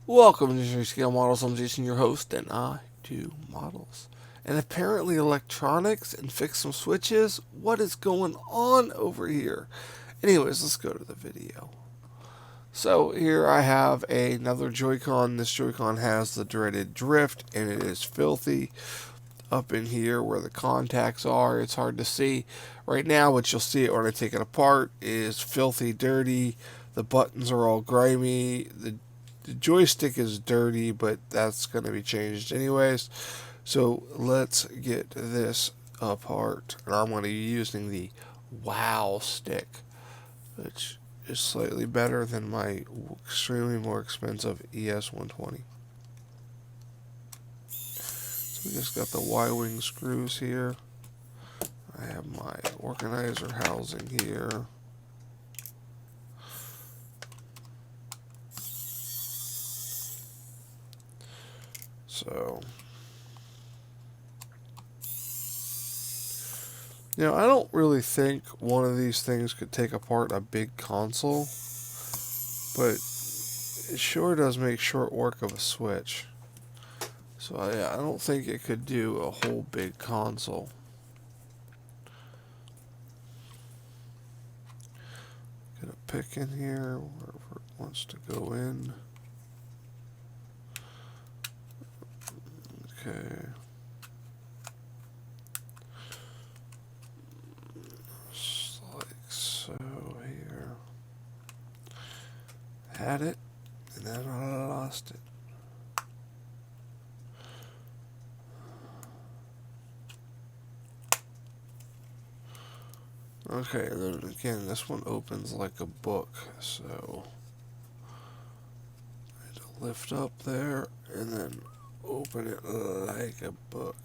Welcome to Scale Models. I'm Jason, your host, and I do models. And apparently electronics and fix some switches. What is going on over here? Anyways, let's go to the video. So here I have another Joy-Con. This Joy-Con has the dreaded drift, and it is filthy. Up in here where the contacts are, it's hard to see. Right now, what you'll see it when I take it apart is filthy, dirty. The buttons are all grimy. The joystick is dirty, but that's going to be changed anyways. So let's get this apart. And I'm going to be using the Wow stick, which is slightly better than my extremely more expensive ES120. So we just got the Y-wing screws here. I have my organizer housing here. So, I don't really think one of these things could take apart a big console, but it sure does make short work of a switch. So I don't think it could do a whole big console. Get a pick in here wherever it wants to go in. Okay. Just like so here. Had it, and then I lost it. Okay, then again, this one opens like a book, so I had to lift up there and then open it like a book.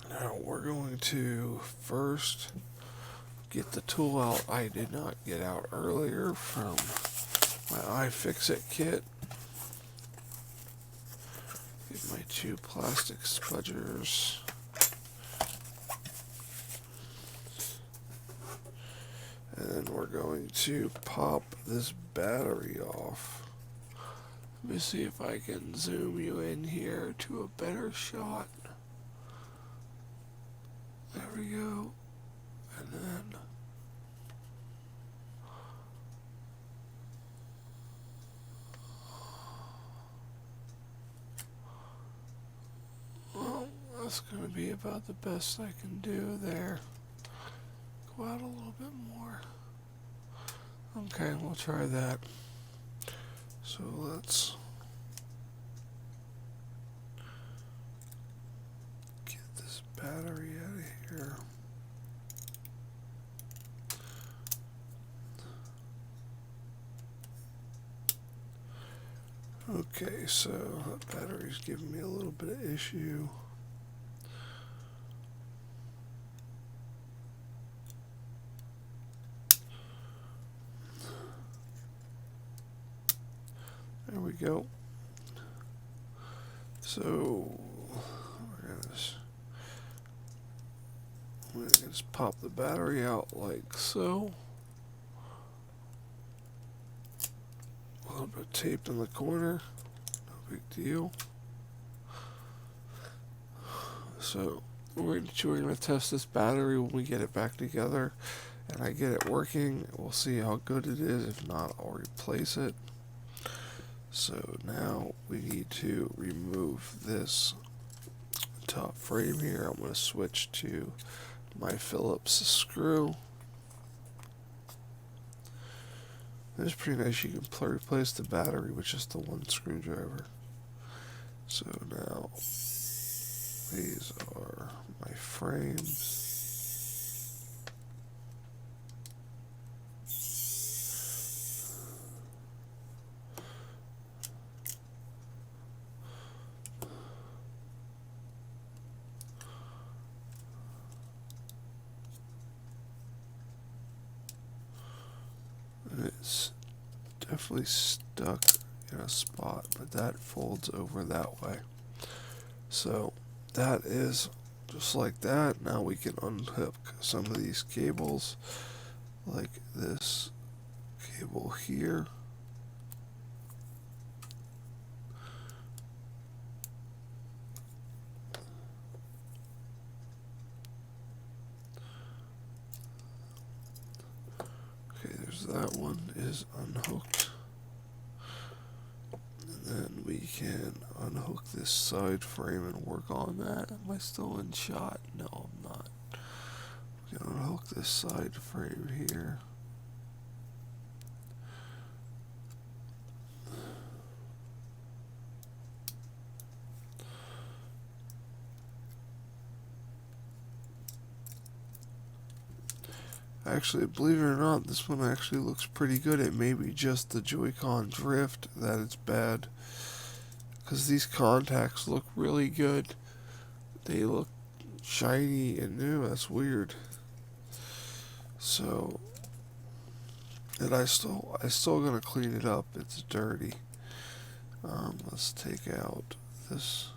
Now we're going to first get the tool out I did not get out earlier from my iFixit kit. Get my two plastic spudgers. And then we're going to pop this battery off. Let me see if I can zoom you in here to a better shot. There we go. And then well, that's going to be about the best I can do there. Go out a little bit more. Okay, we'll try that. So let's get this battery out of here. Okay, so that battery's giving me a little bit of issue. There we go. So we're gonna just pop the battery out like so. A little bit of tape in the corner, no big deal. So we're going to test this battery when we get it back together and I get it working. We'll see how good it is. If not, I'll replace it. So now we need to remove this top frame here. I'm going to switch to my Phillips screw. It's pretty nice. You can replace the battery with just the one screwdriver. So now these are my frames. It's definitely stuck in a spot, but that folds over that way. So that is just like that. Now we can unhook some of these cables, like this cable here. is unhooked. And then we can unhook this side frame and work on that. Am I still in shot? No, I'm not. We can unhook this side frame here. Actually, believe it or not, this one actually looks pretty good. It may be just the Joy-Con drift that it's bad, because these contacts look really good. They look shiny and new. That's weird. So, and I still gonna clean it up. It's dirty. Let's take out this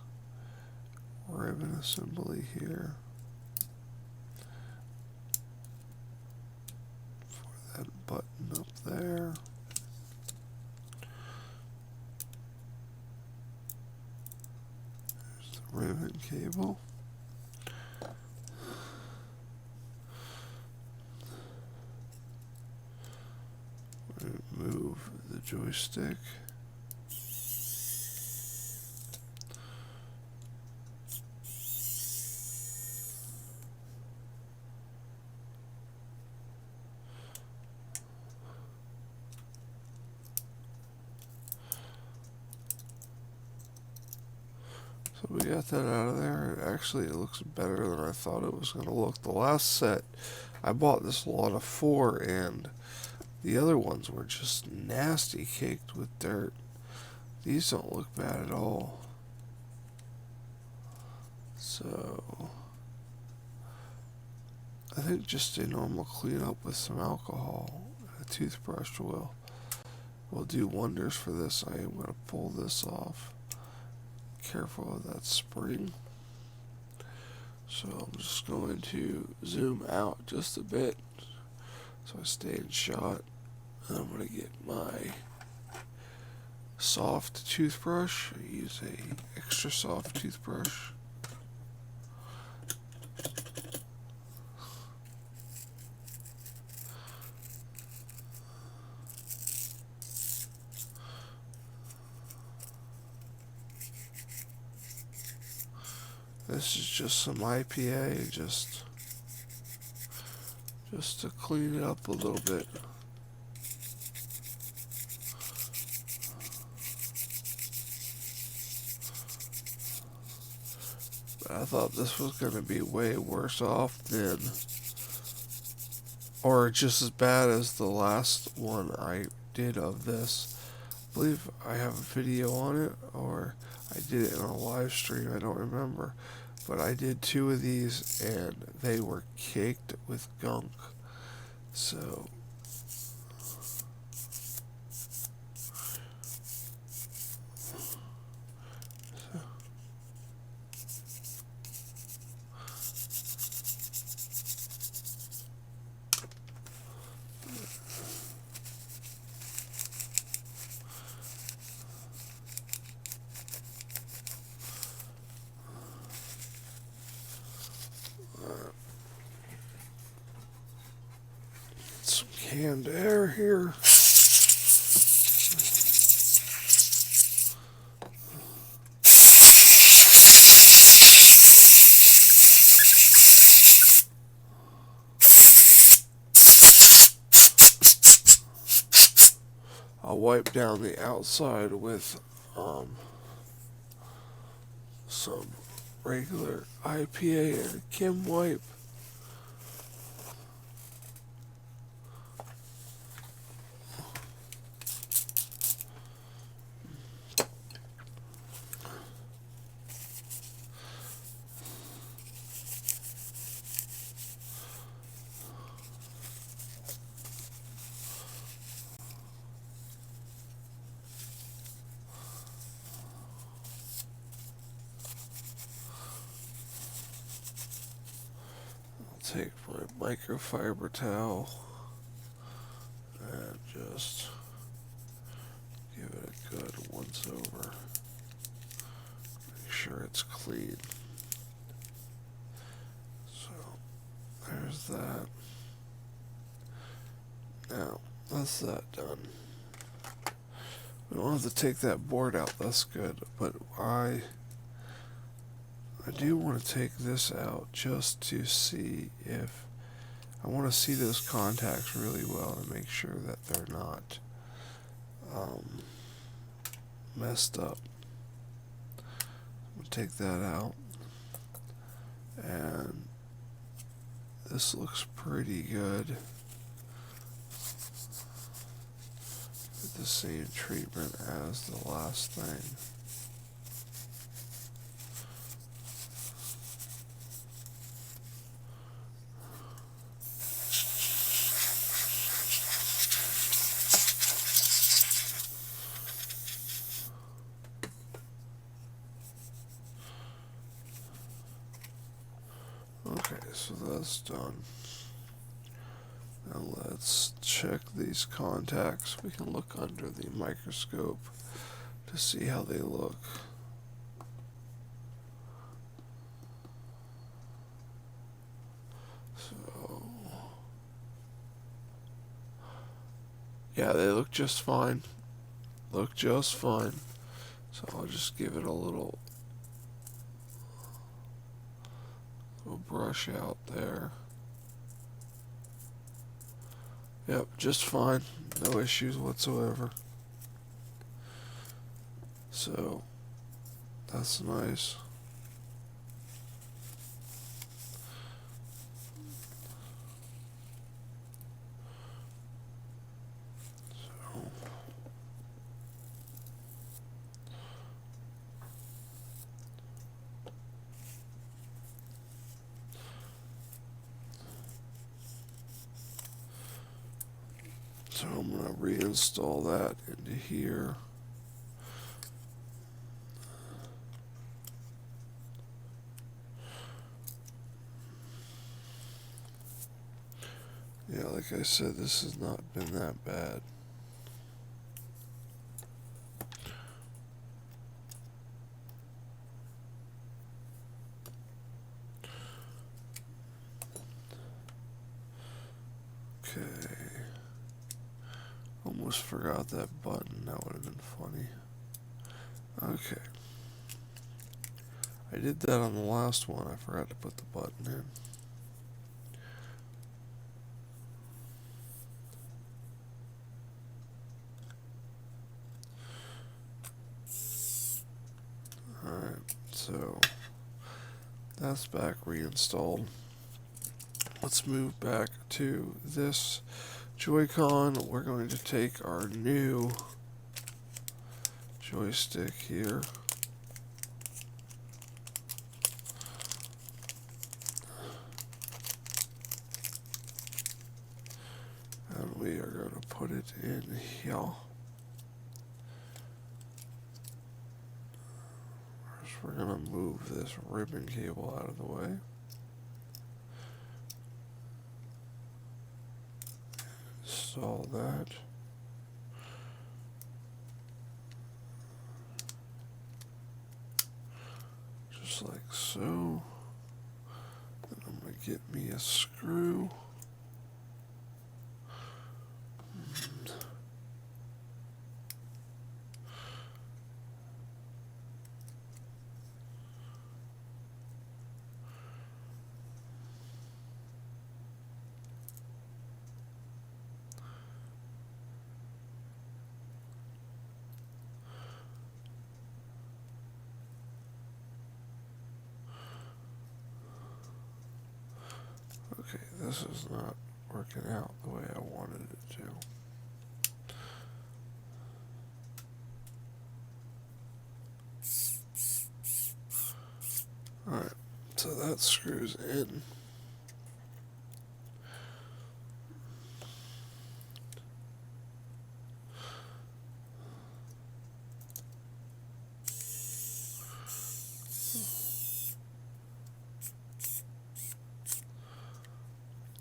ribbon assembly here. That button up there. There's the ribbon cable. Move the joystick. So we got that out of there. Actually, it looks better than I thought it was going to look. The last set, I bought this lot of 4, and the other ones were just nasty, caked with dirt. These don't look bad at all. So, I think just a normal cleanup with some alcohol and a toothbrush will do wonders for this. I am going to pull this off. Careful of that spring. So I'm just going to zoom out just a bit so I stay in shot. And I'm going to get my soft toothbrush. I use a extra soft toothbrush. This is just some IPA, just to clean it up a little bit. But I thought this was going to be way worse off than, or just as bad as the last one I did of this. I believe I have a video on it, or I did it in a live stream, I don't remember. But I did 2 of these, and they were caked with gunk. So, some canned air here. I'll wipe down the outside with some regular IPA and a Kim wipe. Take my microfiber towel and just give it a good once over. Make sure it's clean. So there's that. Now that's that done. We don't have to take that board out, that's good. But I do want to take this out just to see if I want to see those contacts really well and make sure that they're not messed up. We'll take that out, and this looks pretty good with the same treatment as the last thing. Okay, so that's done. Now let's check these contacts. We can look under the microscope to see how they look. So, yeah, they look just fine. Look just fine. So I'll just give it a little brush out there. Yep, just fine. No issues whatsoever. So, that's nice. So I'm going to reinstall that into here. Yeah, like I said, this has not been that bad. Okay. Almost forgot that button. That would have been funny. Okay. I did that on the last one. I forgot to put the button in. Alright, so that's back reinstalled. Let's move back to this Joy-Con. We're going to take our new joystick here. And we are going to put it in here. First, we're going to move this ribbon cable out of the way. Install that. Just like so. Then I'm going to get me a screw. Okay, this is not working out the way I wanted it to. Alright, so that screws in.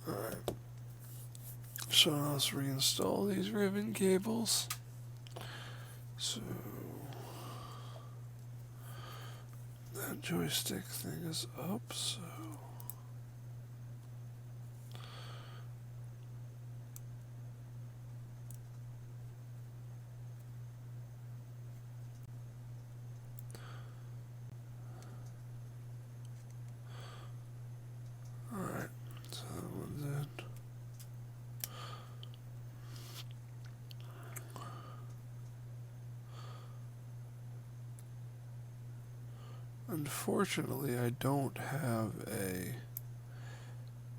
Alright, so now let's reinstall these ribbon cables. So that joystick thing is up, so Unfortunately, I don't have a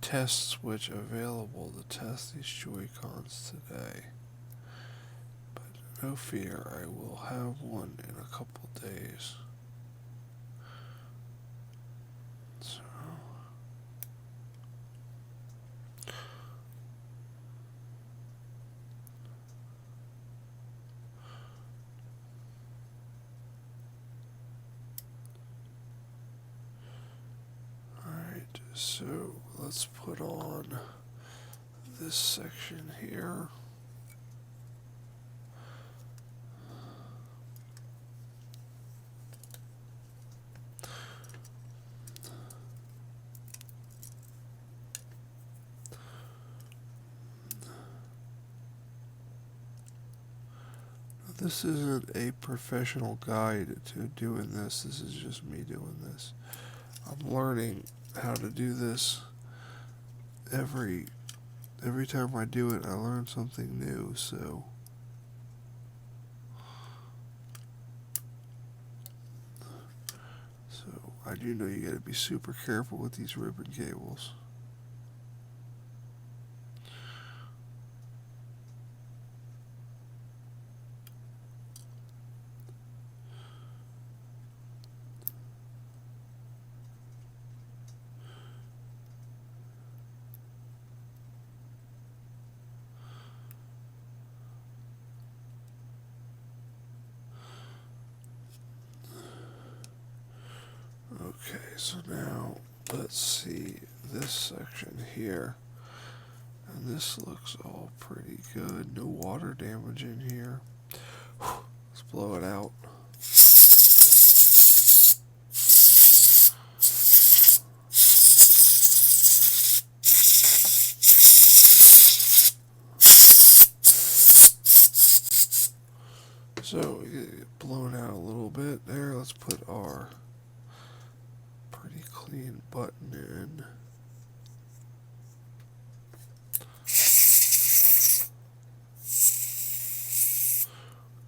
test switch available to test these Joy-Cons today. But no fear, I will have one in a couple days. So, alright, so let's put on this section here. This isn't a professional guide to doing this. This is just me doing this. I'm learning how to do this every time I do it. I learn something new. So I do know you got to be super careful with these ribbon cables. Okay, so now let's see this section here. And this looks all pretty good. No water damage in here. Let's blow it out. So, blown out a little bit there. Let's put our pretty clean button in.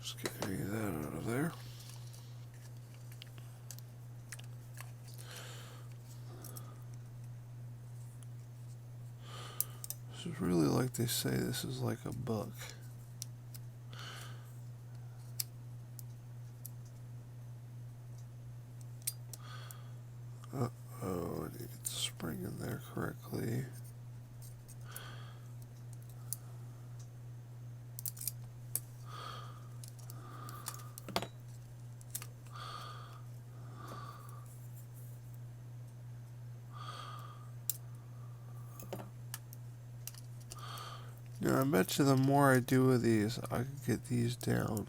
Just get any of that out of there. This is really like they say, this is like a book. Uh-oh, I need to get the spring in there correctly. Now, I bet you the more I do of these, I can get these down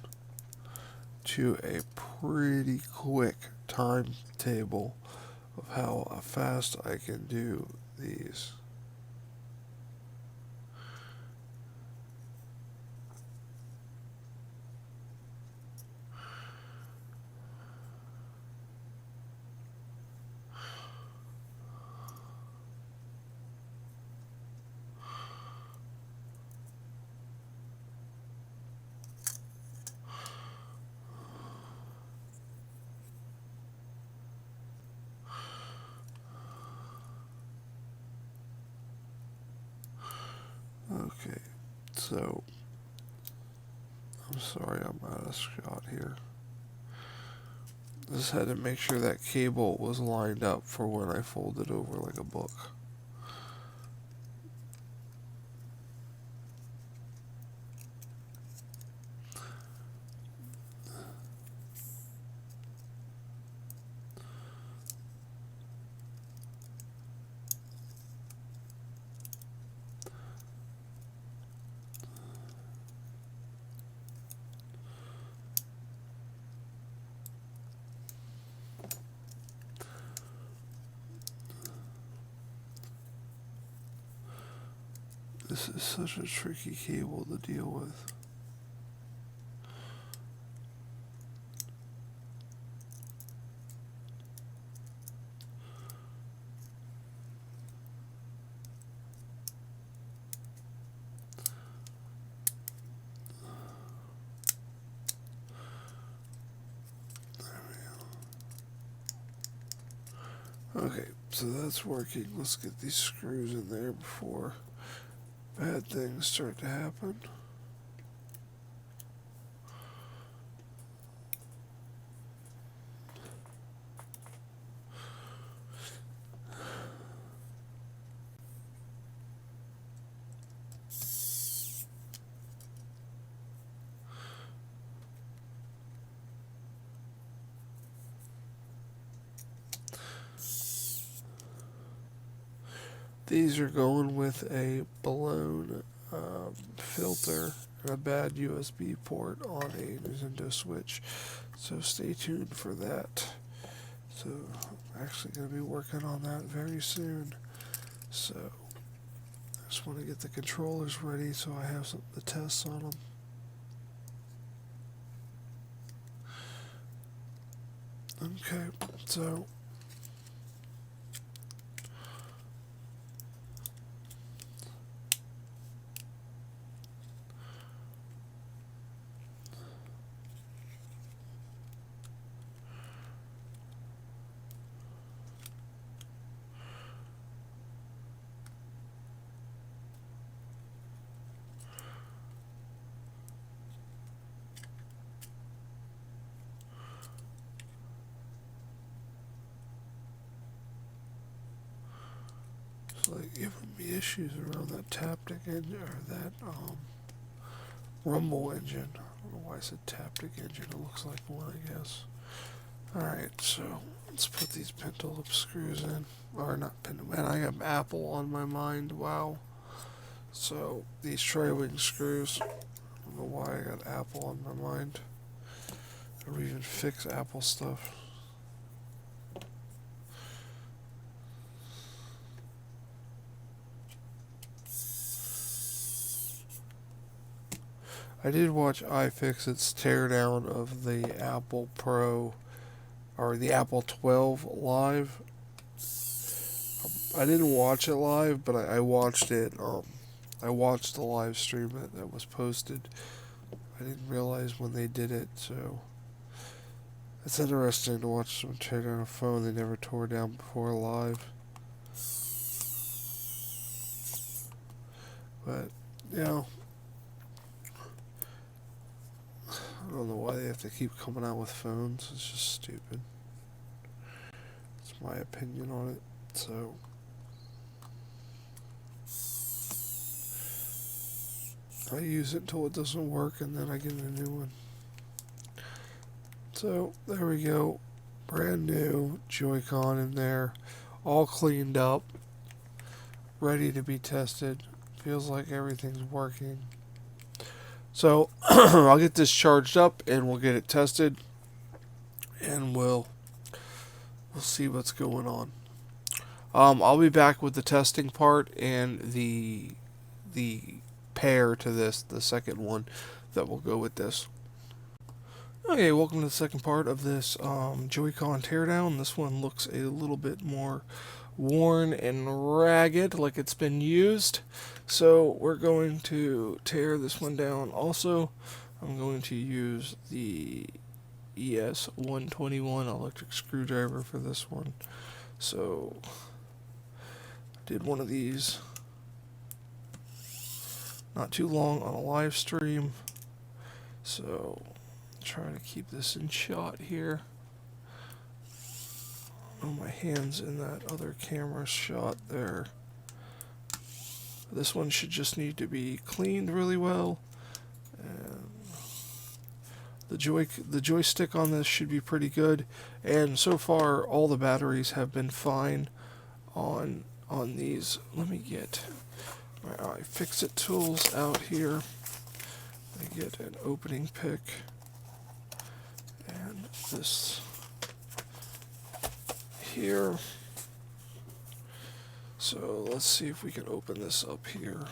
to a pretty quick timetable of how fast I can do these. Okay, so I'm sorry I'm out of shot here. Just had to make sure that cable was lined up for when I fold it over like a book. This is such a tricky cable to deal with. There we go. Okay, so that's working. Let's get these screws in there before bad things start to happen. These are going with a blown filter and a bad USB port on a Nintendo Switch. So stay tuned for that. So I'm actually going to be working on that very soon. So I just want to get the controllers ready so I have something to test on them. Okay, so it's like giving me issues around that Taptic engine or that Rumble engine. I don't know why I said Taptic engine. It looks like one, I guess. Alright, so let's put these pentaloop screws in. Or not pentaloop. Man, I got Apple on my mind. Wow. So these tri-wing screws. I don't know why I got Apple on my mind. Or even fix Apple stuff. I did watch iFixit's teardown of the Apple Pro or the Apple 12 live. I didn't watch it live, but I watched it. I watched the live stream that was posted. I didn't realize when they did it, so it's interesting to watch someone tear down a phone they never tore down before live. But, you know, I don't know why they have to keep coming out with phones. It's just stupid. That's my opinion on it. So, I use it until it doesn't work, and then I get a new one. So, there we go. Brand new Joy-Con in there. All cleaned up. Ready to be tested. Feels like everything's working. So, I'll get this charged up, and we'll get it tested. And we'll see what's going on. I'll be back with the testing part and the pair to this, the second one that will go with this. Okay, welcome to the second part of this Joy-Con teardown. This one looks a little bit more worn and ragged, like it's been used. So we're going to tear this one down. Also, I'm going to use the ES121 electric screwdriver for this one. So I did one of these not too long on a live stream. So try to keep this in shot here. Oh, my hand's in that other camera shot there. This one should just need to be cleaned really well. And the joystick on this should be pretty good. And so far, all the batteries have been fine on these. Let me get my iFixit tools out here. I get an opening pick and this here. So let's see if we can open this up here.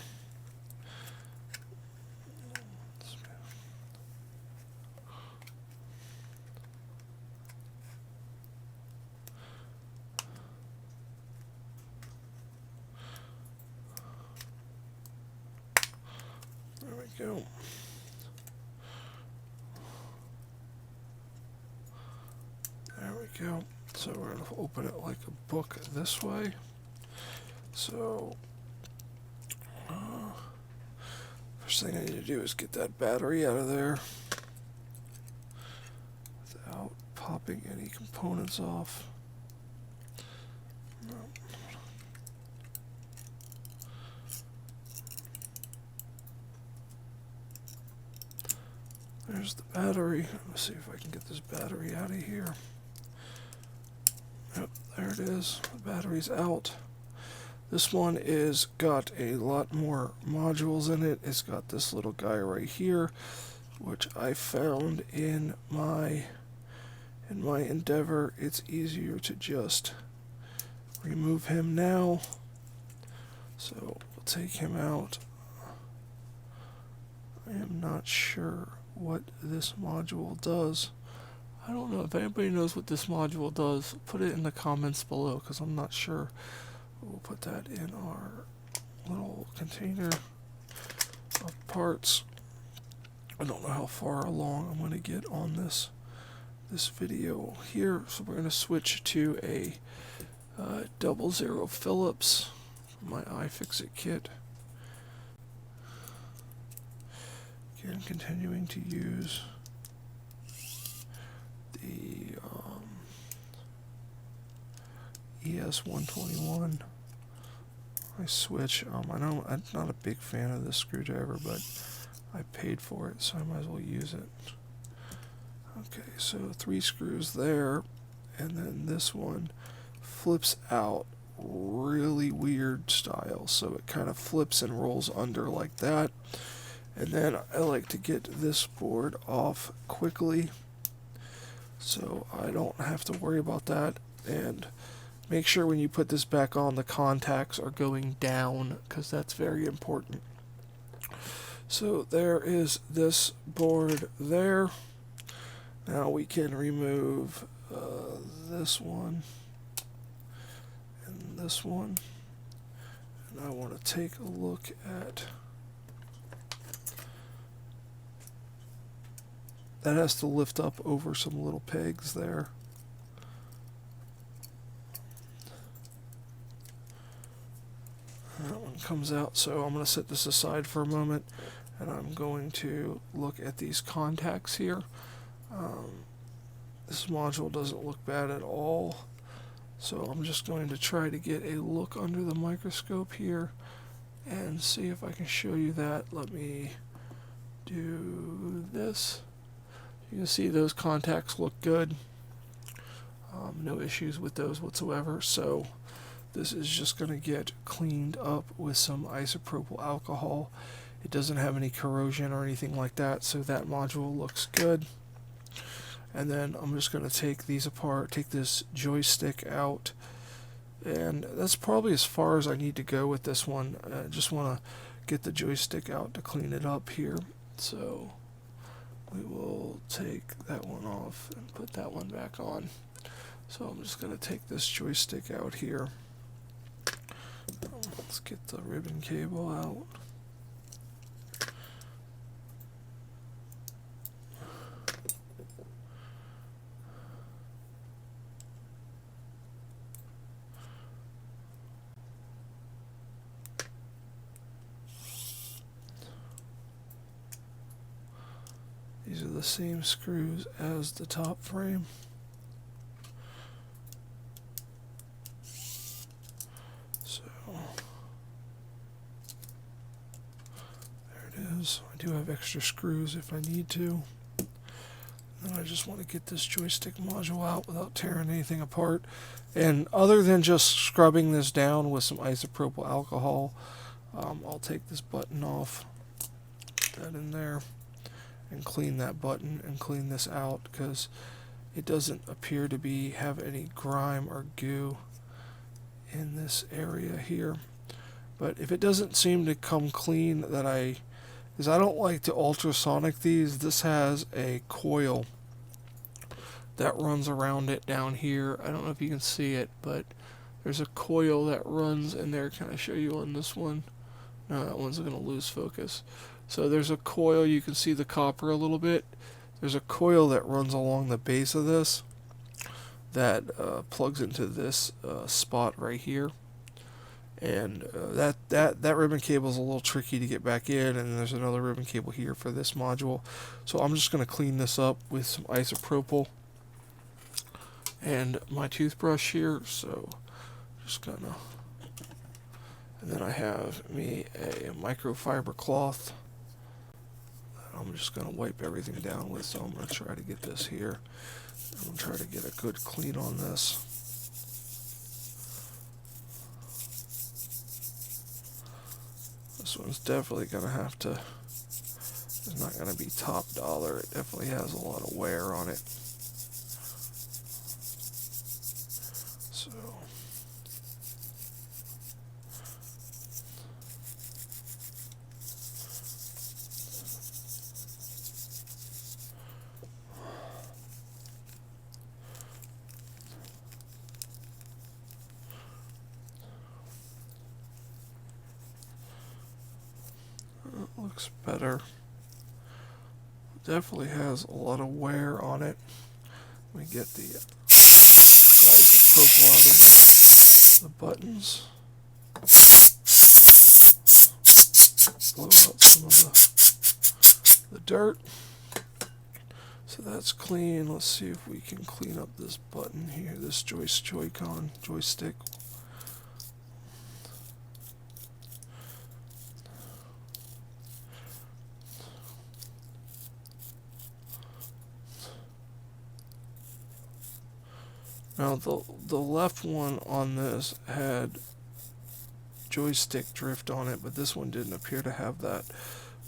There we go. There we go. So we're going to open it like a book this way. So first thing I need to do is get that battery out of there without popping any components off. No. There's the battery. Let's see if I can get this battery out of here. Yep, there it is. The battery's out. This one is got a lot more modules in it. It's got this little guy right here, which I found in my endeavor. It's easier to just remove him now. So we'll take him out. I am not sure what this module does. I don't know if anybody knows what this module does. Put it in the comments below, because I'm not sure. We'll put that in our little container of parts. I don't know how far along I'm going to get on this video here. So we're going to switch to a 00 Phillips for my iFixit kit. Again, continuing to use the ES121. I switch. I know I'm not a big fan of this screwdriver, but I paid for it, so I might as well use it. Okay, so 3 screws there, and then this one flips out really weird style. So it kind of flips and rolls under like that. And then I like to get this board off quickly, so I don't have to worry about that. And make sure when you put this back on, the contacts are going down, because that's very important. So there is this board there. Now we can remove this one and this one. And I want to take a look at... That has to lift up over some little pegs there. That one comes out, so I'm going to set this aside for a moment, and I'm going to look at these contacts here. This module doesn't look bad at all, so I'm just going to try to get a look under the microscope here and see if I can show you that. Let me do this. You can see those contacts look good. No issues with those whatsoever. So this is just going to get cleaned up with some isopropyl alcohol. It doesn't have any corrosion or anything like that, so that module looks good. And then I'm just going to take these apart, take this joystick out, and that's probably as far as I need to go with this one. I just want to get the joystick out to clean it up here. So we will take that one off and put that one back on. So I'm just going to take this joystick out here. Let's get the ribbon cable out. These are the same screws as the top frame. So there it is. I do have extra screws if I need to. And I just want to get this joystick module out without tearing anything apart. And other than just scrubbing this down with some isopropyl alcohol, I'll take this button off, put that in there, and clean that button and clean this out, because it doesn't appear to have any grime or goo in this area here. But if it doesn't seem to come clean, because I don't like to ultrasonic these. This has a coil that runs around it down here. I don't know if you can see it, but there's a coil that runs in there. Can I show you on this one? No, that one's going to lose focus. So there's a coil, you can see the copper a little bit. There's a coil that runs along the base of this that plugs into this spot right here. And that ribbon cable is a little tricky to get back in, and there's another ribbon cable here for this module. So I'm just going to clean this up with some isopropyl and my toothbrush here. So just gonna, and then I have me a microfiber cloth that I'm just gonna wipe everything down with. So I'm gonna try to get this here. I'm gonna try to get a good clean on this. This one's definitely gonna have to, it's not gonna be top dollar. It definitely has a lot of wear on it. So it looks better. Definitely has a lot of wear on it. Let me get the isopropyl out of the buttons. Blow out some of the dirt. So that's clean. Let's see if we can clean up this button here, this joystick. Now the left one on this had joystick drift on it, but this one didn't appear to have that.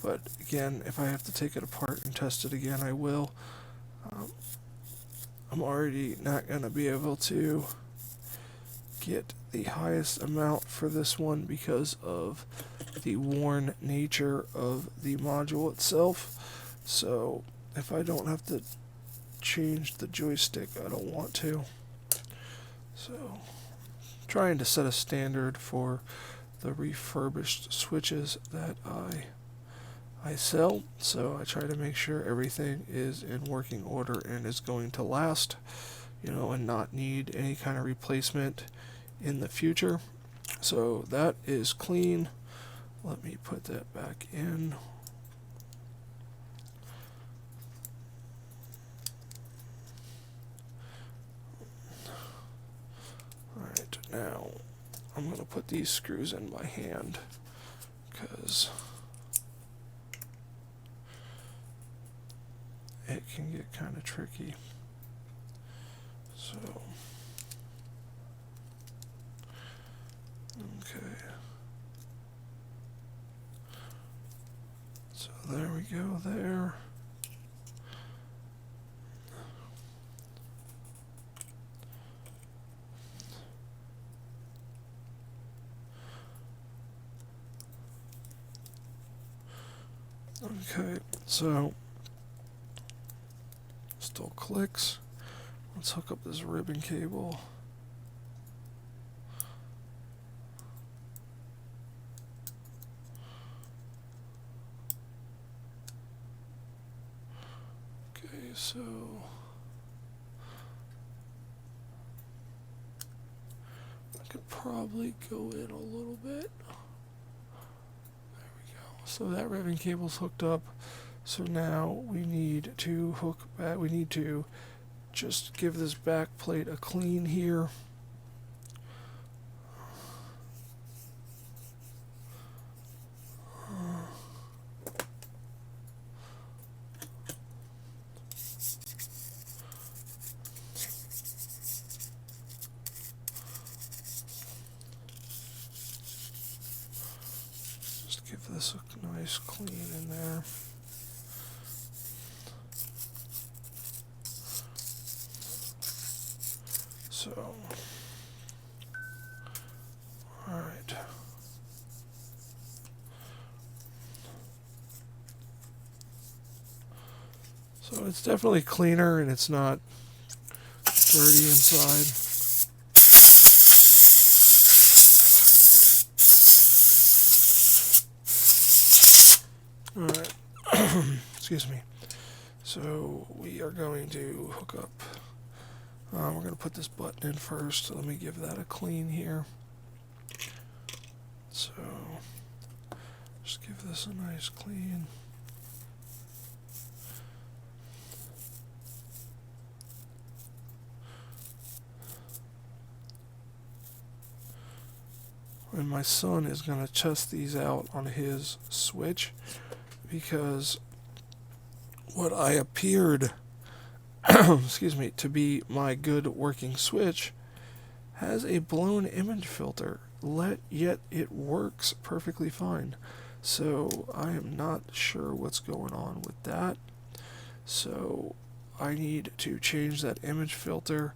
But again, if I have to take it apart and test it again, I will. I'm already not going to be able to get the highest amount for this one because of the worn nature of the module itself. So if I don't have to change the joystick, I don't want to. So trying to set a standard for the refurbished switches that I sell, so I try to make sure everything is in working order and is going to last, and not need any kind of replacement in the future. So that is clean. Let me put that back in. Alright, now I'm going to put these screws in by hand because it can get kind of tricky. So, okay. So there we go there. Okay, so still clicks. Let's hook up this ribbon cable. Okay, so I could probably go in a little bit. So that ribbon cable's hooked up. So now we need to hook back. We need to just give this back plate a clean here. Just give this a nice clean in there. So, alright. So it's definitely cleaner and it's not dirty inside. Alright. Excuse me. So we are going to hook up We're going to put this button in first. So let me give that a clean here. So just give this a nice clean. And my son is going to test these out on his Switch, because what I appeared excuse me, to be my good working Switch has a blown image filter, yet it works perfectly fine. So I am not sure what's going on with that. So I need to change that image filter,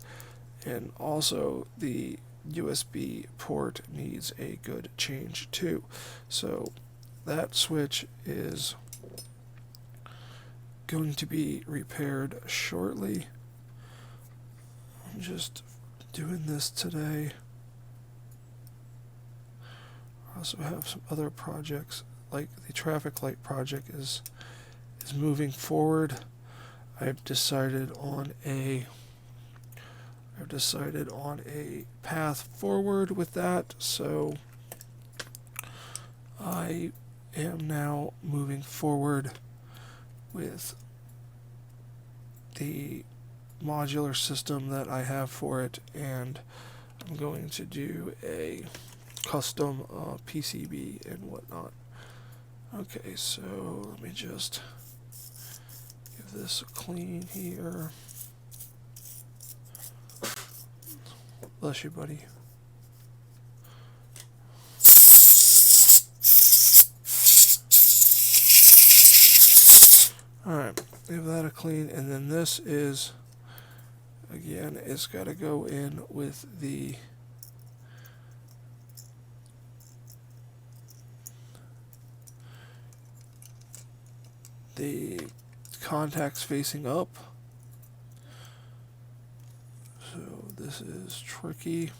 and also the USB port needs a good change too. So that switch is going to be repaired shortly. I'm just doing this today. I also have some other projects, like the traffic light project is moving forward. I've decided on a path forward with that, so I am now moving forward with the modular system that I have for it, and I'm going to do a custom PCB and whatnot. Okay, so let me just give this a clean here. Bless you, buddy. Alright, give that a clean, and then this is, again, it's got to go in with the contacts facing up. So this is tricky.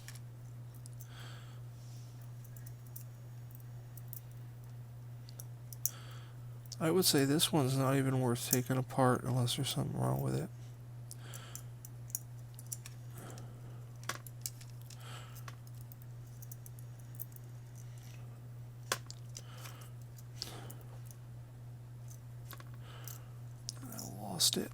I would say this one's not even worth taking apart unless there's something wrong with it. I lost it.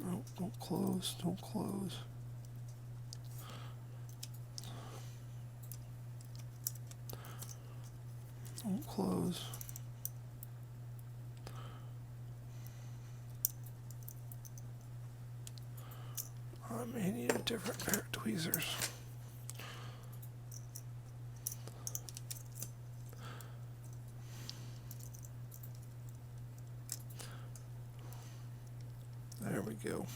Oh, don't close, don't close. Don't close. I may need a different pair of tweezers. There we go.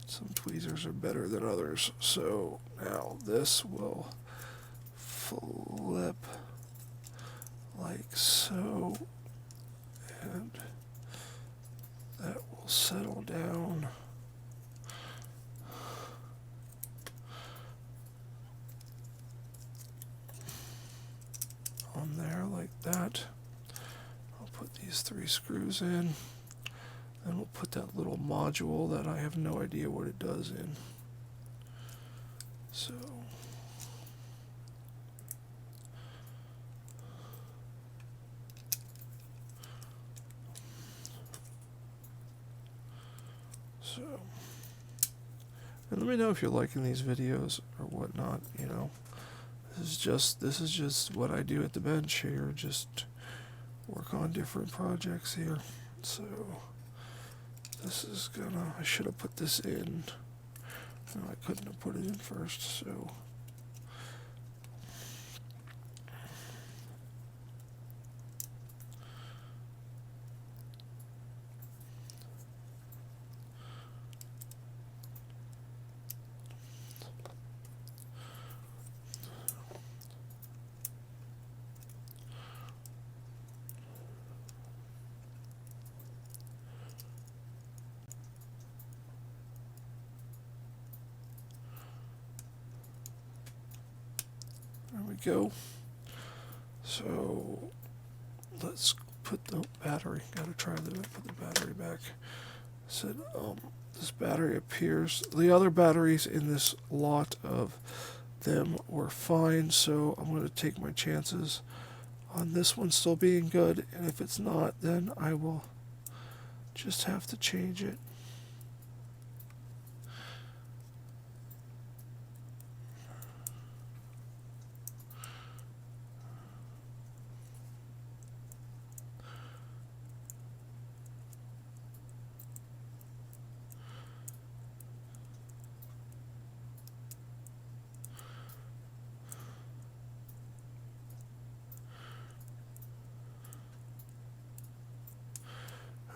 Some tweezers are better than others. So now this will flip like so, and that will settle down on there like that. I'll put these 3 screws in. Then we'll put that little module that I have no idea what it does in. So and let me know if you're liking these videos or whatnot. You know, this is just what I do at the bench here. Just work on different projects here. So this is gonna, I should have put this in. No, I couldn't have put it in first, so. we go. So let's put the battery. Gotta try to put the battery back. Said this battery appears. The other batteries in this lot of them were fine, so I'm going to take my chances on this one still being good, and if it's not, then I will just have to change it.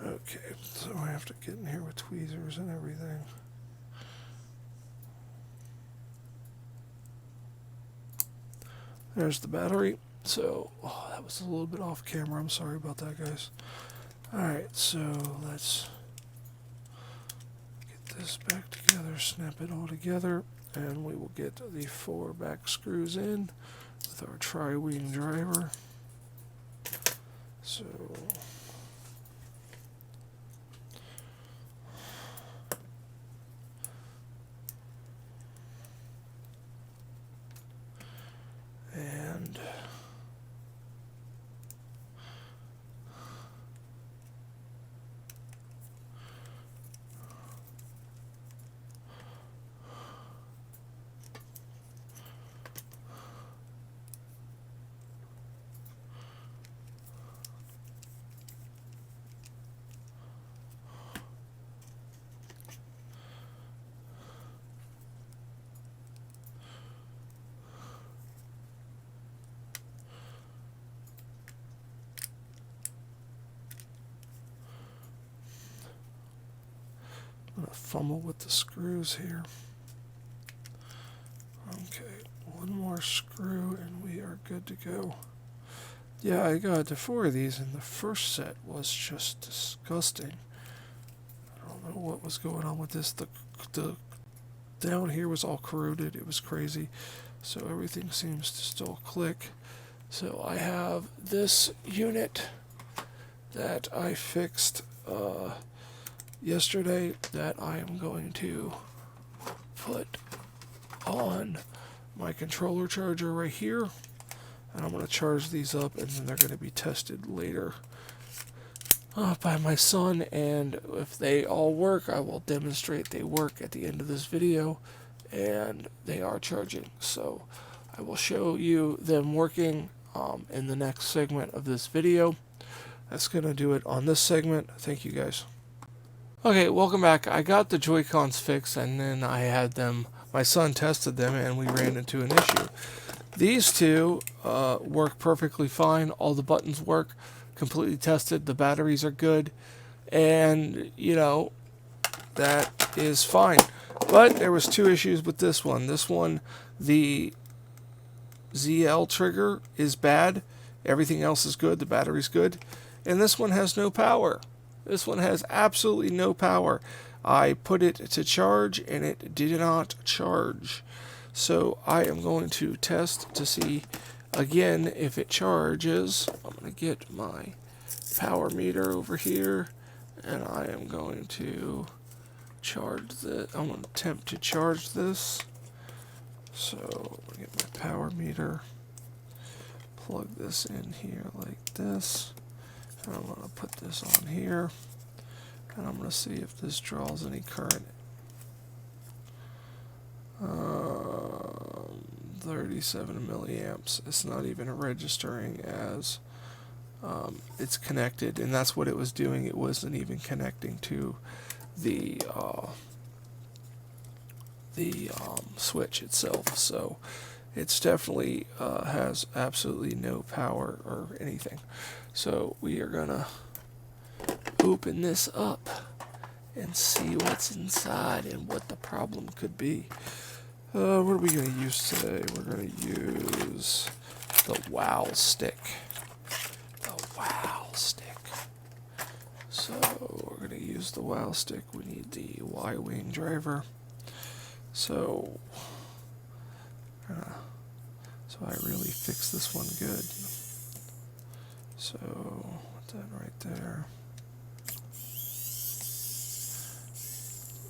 Okay, so I have to get in here with tweezers and everything. There's the battery. So, that was a little bit off camera. I'm sorry about that, guys. Alright, so let's get this back together, snap it all together, and we will get the 4 back screws in with our tri-wing driver. So and I'm going to fumble with the screws here. Okay, one more screw and we are good to go. Yeah, I got 4 of these and the first set was just disgusting. I don't know what was going on with this. The down here was all corroded. It was crazy. So everything seems to still click. So I have this unit that I fixed yesterday that I am going to put on my controller charger right here, and I'm going to charge these up, and then they're going to be tested later by my son, and if they all work, I will demonstrate they work at the end of this video, and they are charging. So I will show you them working in the next segment of this video. That's going to do it on this segment. Thank you, guys. Okay, welcome back. I got the Joy-Cons fixed, and then I had them, my son tested them, and we ran into an issue. These two work perfectly fine. All the buttons work, completely tested. The batteries are good, and, you know, that is fine. But there was 2 issues with this one. This one, the ZL trigger is bad. Everything else is good. The battery's good. And this one has no power. This one has absolutely no power. I put it to charge and it did not charge. So I am going to test to see again if it charges. I'm going to get my power meter over here and I am going to charge this. I'm going to attempt to charge this. So I'm going to get my power meter, plug this in here like this. I'm going to put this on here, and I'm going to see if this draws any current. 37 milliamps. It's not even registering as it's connected, and that's what it was doing. It wasn't even connecting to the switch itself. So it's definitely has absolutely no power or anything. So we are gonna open this up and see what's inside and what the problem could be. What are we gonna use today? We're gonna use the WOW stick. The WOW stick. So we're gonna use the WOW stick. We need the Y-wing driver. So So I really fixed this one good. So put that right there.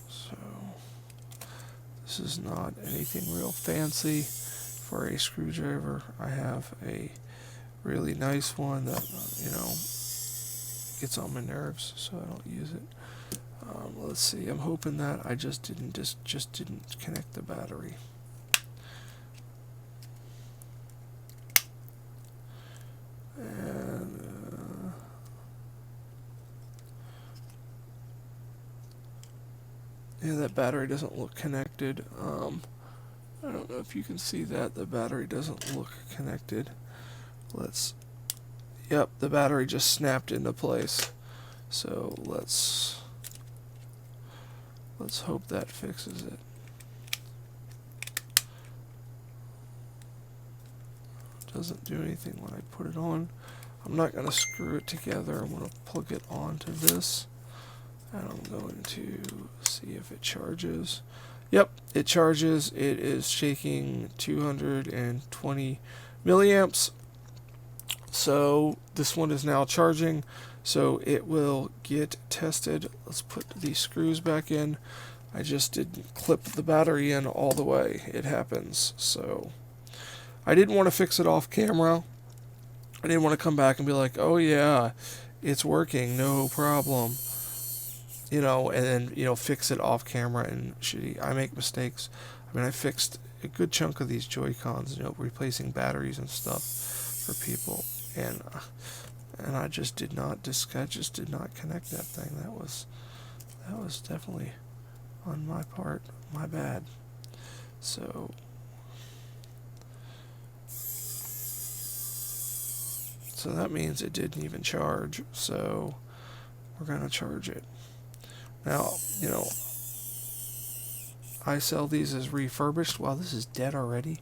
So this is not anything real fancy for a screwdriver. I have a really nice one that, gets on my nerves, so I don't use it. Let's see. I'm hoping that I just didn't connect the battery. And yeah, that battery doesn't look connected. I don't know if you can see that. The battery doesn't look connected. Yep, the battery just snapped into place. So let's hope that fixes it. Doesn't do anything when I put it on. I'm not going to screw it together. I'm going to plug it onto this. And I'm going to see if it charges. Yep, it charges. It is shaking 220 milliamps. So this one is now charging. So it will get tested. Let's put these screws back in. I just didn't clip the battery in all the way. It happens. So I didn't want to fix it off camera. I didn't want to come back and be like, oh yeah, it's working, no problem. And then, fix it off camera and I make mistakes. I mean, I fixed a good chunk of these Joy-Cons, replacing batteries and stuff for people. And I just did not connect that thing. That was definitely on my part, my bad. So that means it didn't even charge. So we're gonna charge it. Now, I sell these as refurbished. Wow, this is dead already.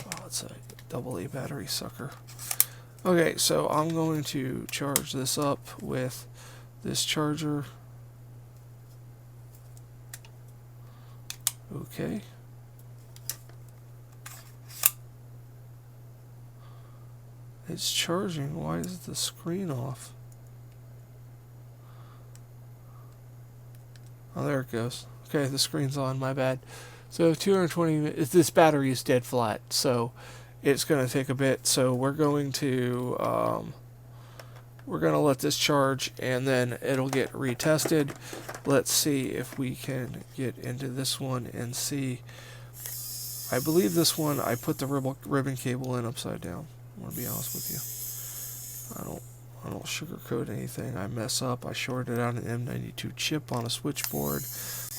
Oh, it's a AA battery sucker. Okay, so I'm going to charge this up with this charger. Okay. It's charging. Why is the screen off? Oh, there it goes. Okay, the screen's on, my bad. So 220, this battery is dead flat, so it's going to take a bit. So we're going to let this charge, and then it'll get retested. Let's see if we can get into this one and see. I believe this one, I put the ribbon cable in upside down. I'm going to be honest with you. I don't sugarcoat anything. I mess up. I shorted out an M92 chip on a switchboard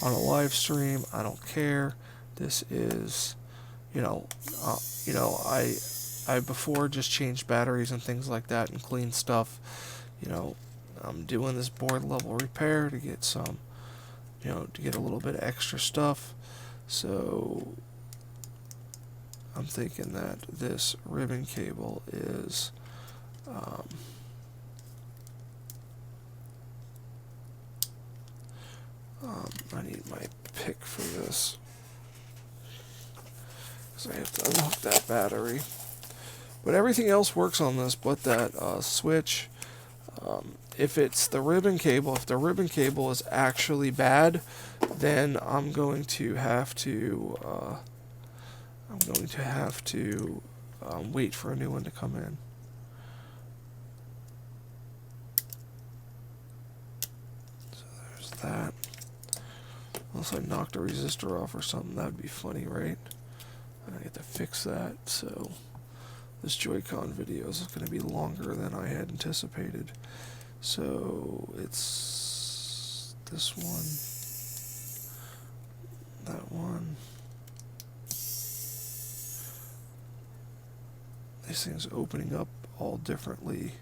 on a live stream. I don't care. This is, I before just changed batteries and things like that and cleaned stuff. I'm doing this board level repair to get some, to get a little bit of extra stuff. So I'm thinking that this ribbon cable is I need my pick for this because I have to unhook that battery. But everything else works on this but that switch. If it's the ribbon cable, if the ribbon cable is actually bad, then I'm going to have to wait for a new one to come in. So there's that. Unless I knocked a resistor off or something, that'd be funny, right? I get to fix that. So this Joy-Con video is going to be longer than I had anticipated. So it's this one, that one. These things opening up all differently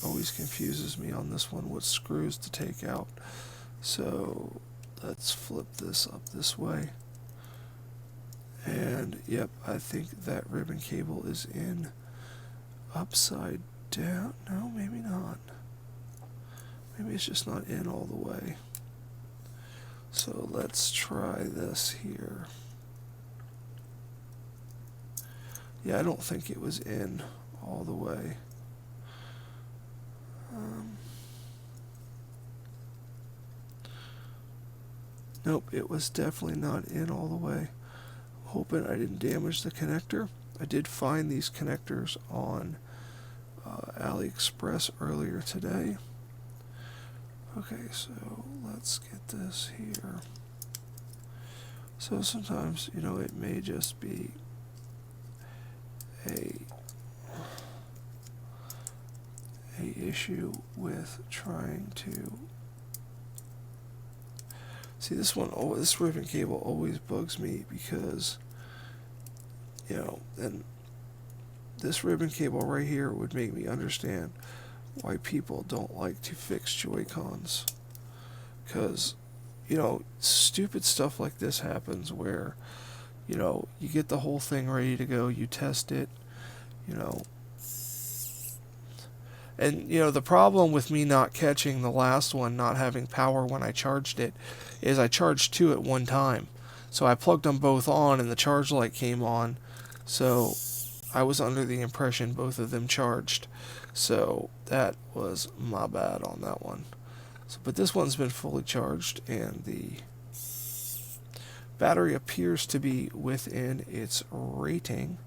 always confuses me on this one what screws to take out. So let's flip this up this way. And yep, I think that ribbon cable is in upside down. No, maybe not. Maybe it's just not in all the way. So let's try this here. Yeah, I don't think it was in all the way. Nope, it was definitely not in all the way. I'm hoping I didn't damage the connector. I did find these connectors on AliExpress earlier today. Okay, so let's get this here. So sometimes, you know, it may just be a issue with trying to see this one. Oh, this ribbon cable always bugs me because, you know, and this ribbon cable right here would make me understand why people don't like to fix Joy-Cons. Because, you know, stupid stuff like this happens where, you know, you get the whole thing ready to go, you test it, you know. And, you know, the problem with me not catching the last one, not having power when I charged it, is I charged two at one time. So I plugged them both on and the charge light came on. So I was under the impression both of them charged. So that was my bad on that one. So, but this one's been fully charged and the battery appears to be within its rating.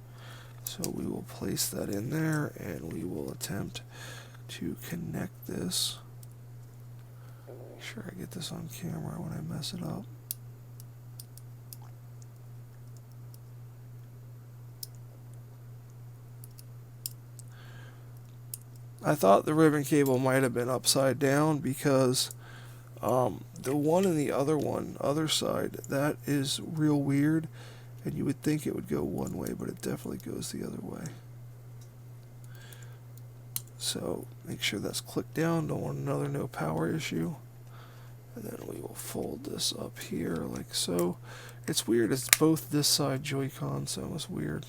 So we will place that in there and we will attempt to connect this. Make sure I get this on camera when I mess it up. I thought the ribbon cable might have been upside down because the one and the other side, that is real weird. And you would think it would go one way, but it definitely goes the other way. So make sure that's clicked down. Don't want another no power issue. And then we will fold this up here like so. It's weird. It's both this side Joy-Con, so it was weird.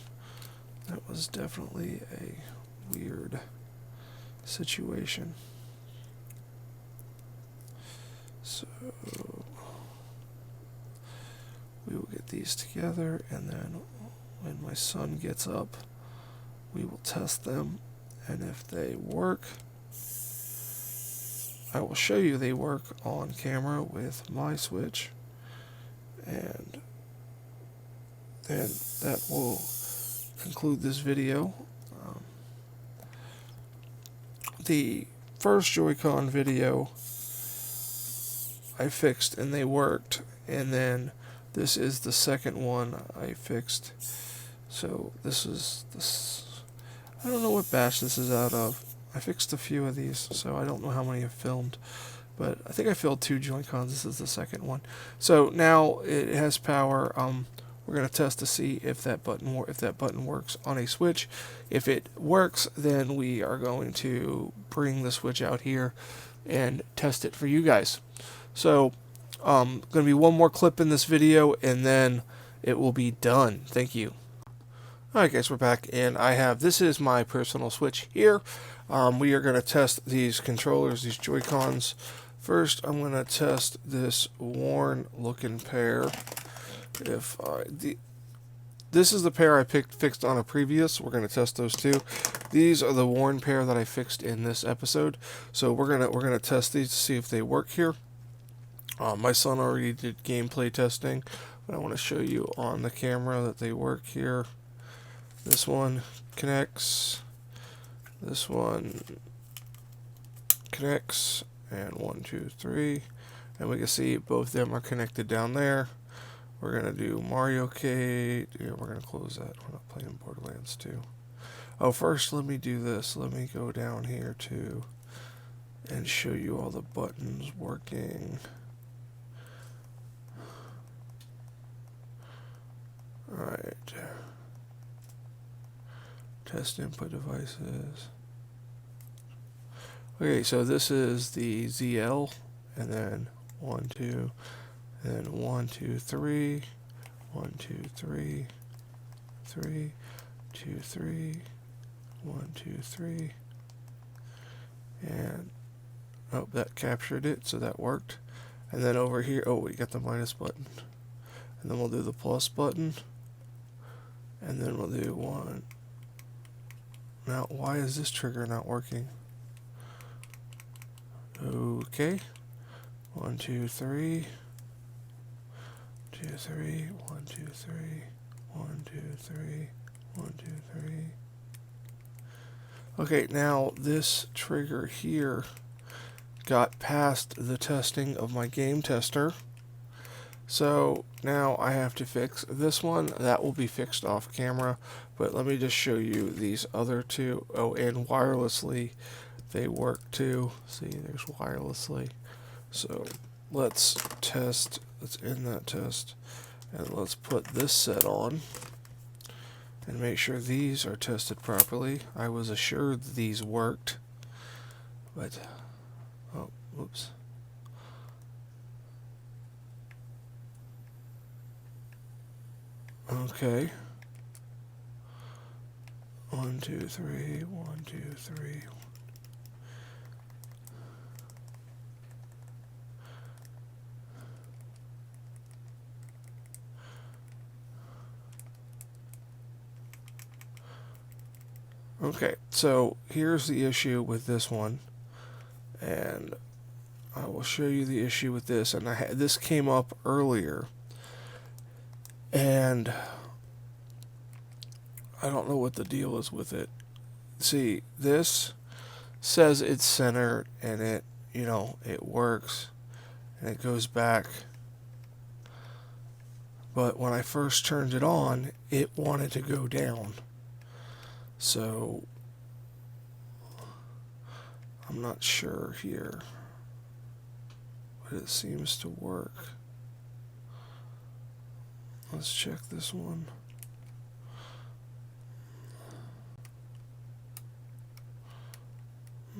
That was definitely a weird situation. So we will get these together, and then when my son gets up, we will test them, and if they work, I will show you they work on camera with my switch, and then that will conclude this video. The first Joy-Con video I fixed and they worked, and then this is the second one I fixed. So this is this. I don't know what batch this is out of. I fixed a few of these, so I don't know how many I've filmed, but I think I filled 2 Joy-Cons. This is the second one. So now it has power. We're going to test to see if that button works on a switch. If it works, then we are going to bring the switch out here and test it for you guys. So going to be one more clip in this video, and then it will be done. Thank you. Alright guys, we're back, and this is my personal switch here. We are going to test these controllers, these Joy-Cons. First, I'm going to test this worn looking pair. This is the pair I fixed on a previous. We're going to test those two. These are the worn pair that I fixed in this episode. So we're gonna test these to see if they work here. My son already did gameplay testing, but I want to show you on the camera that they work here. This one connects. This one connects, and 1, 2, 3, and we can see both of them are connected down there. We're going to do Mario Kart. Yeah, we're going to close that. We're not playing Borderlands 2. Oh, first let me do this. Let me go down here too and show you all the buttons working. Alright. Test input devices. Okay, so this is the ZL, and then 1, 2. And 1, 2, 3, 1, 2, 3, 3, 2, 3, 1, 2, 3, and oh, that captured it, so that worked. And then over here, oh, we got the minus button, and then we'll do the plus button, and then we'll do 1, Now, why is this trigger not working? Okay. 1, 2, 3. 2, 3. 1, 2, 3. 1, 2, 3. 1, 2, 3. Okay, now this trigger here got past the testing of my game tester. So now I have to fix this one. That will be fixed off camera. But let me just show you these other two. Oh, and wirelessly they work too. See, there's wirelessly. So let's test. Let's end that test. And let's put this set on. And make sure these are tested properly. I was assured these worked. But, oh, whoops. Okay. 1, 2, 3. 1, 2, 3. Okay, so here's the issue with this one, and I will show you the issue with this. And this came up earlier, and I don't know what the deal is with it. See, this says it's centered, and it, it works, and it goes back. But when I first turned it on, it wanted to go down. So I'm not sure here, but it seems to work. Let's check this one.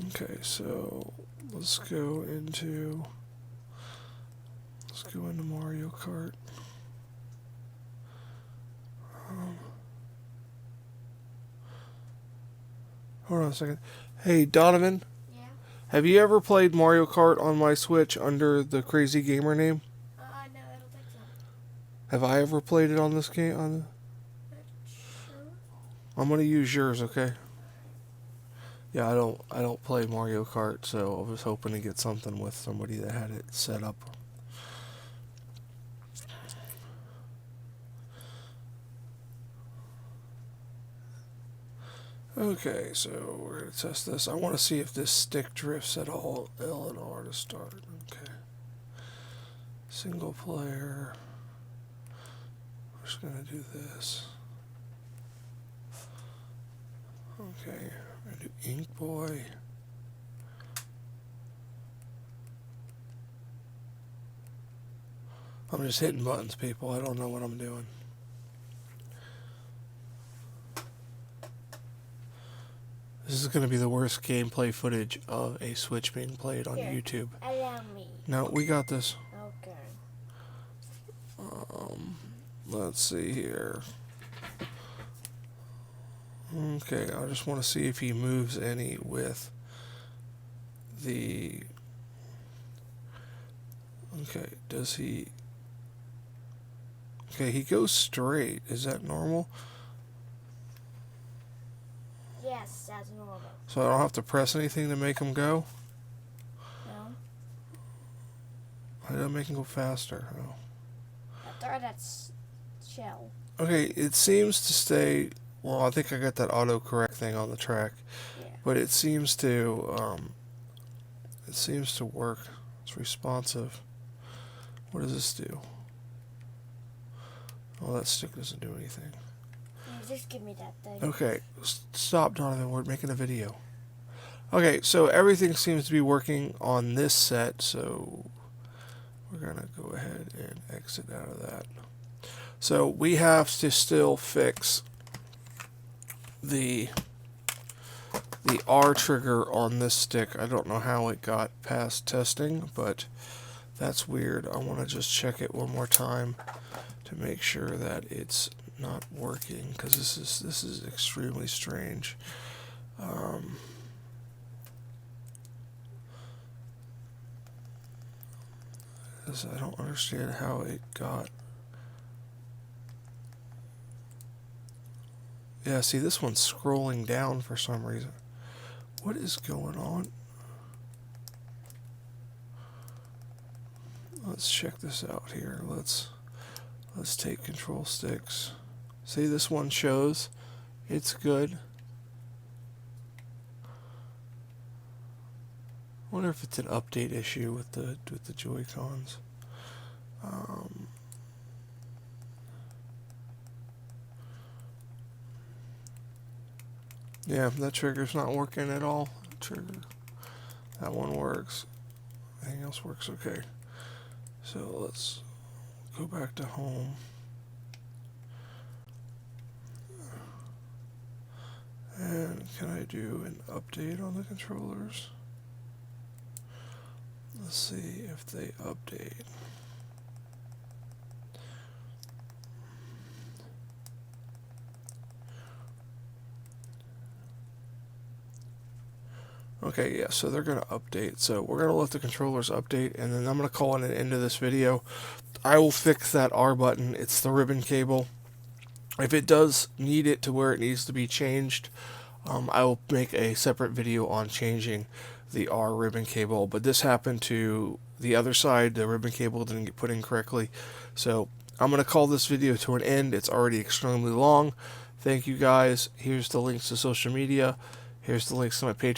Okay, so let's go into Mario Kart. Hold on a second. Hey, Donovan. Yeah? Have you ever played Mario Kart on my Switch under the Crazy Gamer name? No, I don't think so. Have I ever played it on this game? Sure. I'm gonna use yours, okay? Yeah, I don't play Mario Kart, so I was hoping to get something with somebody that had it set up. Okay, so we're going to test this. I want to see if this stick drifts at all. L and R to start. Okay. Single player. We're just going to do this. Okay, we're going to do Ink Boy. I'm just hitting buttons, people. I don't know what I'm doing. This is going to be the worst gameplay footage of a Switch being played on YouTube. Allow me. No, we got this. Okay. Let's see here. Okay, I just want to see if he moves any with the... Okay, does he... Okay, he goes straight. Is that normal? Yes, that's normal. So I don't have to press anything to make him go? No? I don't make him go faster. Oh. I thought that's shell. Okay, it seems to stay... Well, I think I got that autocorrect thing on the track. Yeah. But it seems to... it seems to work. It's responsive. What does this do? Oh, that stick doesn't do anything. Just give me that thing. Okay, stop, Donovan. We're making a video. Okay, so everything seems to be working on this set, so we're going to go ahead and exit out of that. So we have to still fix the R trigger on this stick. I don't know how it got past testing, but that's weird. I want to just check it one more time to make sure that it's not working, because this is extremely strange. I don't understand how it got. Yeah, see, this one's scrolling down for some reason. What is going on? Let's check this out here. Let's take control sticks. See, this one shows it's good. I wonder if it's an update issue with the Joy-Cons. Yeah, that trigger's not working at all. Trigger. That one works. Everything else works okay. So let's go back to home. And can I do an update on the controllers? Let's see if they update. Okay, yeah, so they're going to update. So we're going to let the controllers update, and then I'm going to call it an end of this video. I will fix that R button. It's the ribbon cable. If it does need it to where it needs to be changed, I will make a separate video on changing the R ribbon cable. But this happened to the other side. The ribbon cable didn't get put in correctly. So I'm going to call this video to an end. It's already extremely long. Thank you guys. Here's the links to social media. Here's the links to my Patreon.